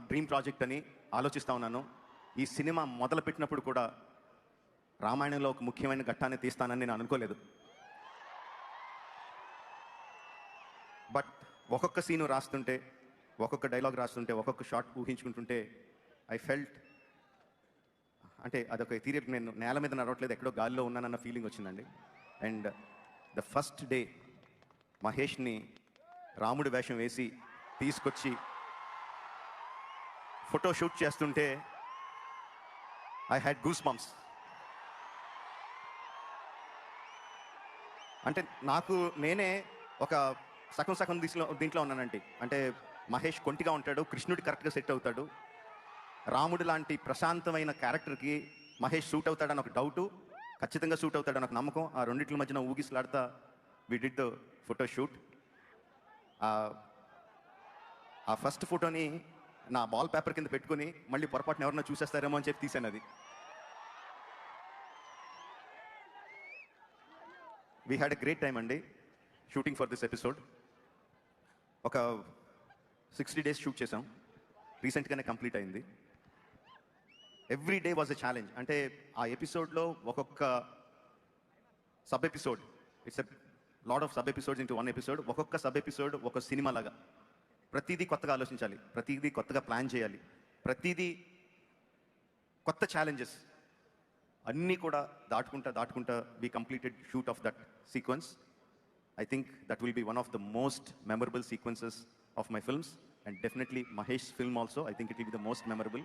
Dream project అని ఆలోచిస్తూ ఉన్నాను. ఈ సినిమా మొదలుపెట్టినప్పుడు కూడా రామాయణంలో ఒక ముఖ్యమైన ఘట్టాన్ని తీస్తానని నేను అనుకోలేదు. బట్ ఒక్కొక్క సీను రాస్తుంటే, ఒక్కొక్క డైలాగ్ రాస్తుంటే, ఒక్కొక్క షాట్ ఊహించుకుంటుంటే ఐ ఫెల్ట్ అంటే అదొక ఎథీరియల్, నేను నేల మీద నడవట్లేదు, ఎక్కడో గాలిలో ఉన్నానన్న ఫీలింగ్ వచ్చిందండి. అండ్ ద ఫస్ట్ డే మహేష్ని రాముడి వేషం వేసి తీసుకొచ్చి ఫోటో షూట్ చేస్తుంటే ఐ హ్యాడ్ గూస్ బంప్స్. అంటే నాకు నేనే ఒక సగం దీంట్లో ఉన్నానండి. అంటే మహేష్ కొంటిగా ఉంటాడు, కృష్ణుడి కరెక్ట్గా సెట్ అవుతాడు, రాముడు లాంటి ప్రశాంతమైన క్యారెక్టర్కి మహేష్ సూట్ అవుతాడని ఒక డౌటు, ఖచ్చితంగా సూట్ అవుతాడని ఒక నమ్మకం. ఆ రెండింటి మధ్యన ఊగిసలాడుతా we did the photo shoot. ఆ ఫస్ట్ ఫోటోని నా బాల్ పేపర్ కింద పెట్టుకుని మళ్ళీ పొరపాటున ఎవరన్నా చూసేస్తారేమో అని చెప్పి తీశాను అది. We had a great time అండి షూటింగ్ ఫర్ దిస్ ఎపిసోడ్. ఒక 60 days షూట్ చేసాం, రీసెంట్గానే కంప్లీట్ అయింది. Every day was a challenge. అంటే ఆ ఎపిసోడ్లో ఒక్కొక్క sub episode, it's a lot of sub episodes into one episode. ఒక్కొక్క సబ్ ఎపిసోడ్ ఒక సినిమా లాగా, ప్రతిదీ కొత్తగా ఆలోచించాలి, ప్రతిదీ కొత్తగా ప్లాన్ చేయాలి, ప్రతిదీ కొత్త ఛాలెంజెస్ అన్నీ కూడా దాటుకుంటా we completed shoot of that sequence. I think that will be one of the most memorable sequences of my films, and definitely Mahesh's film also, I think it will be the most memorable.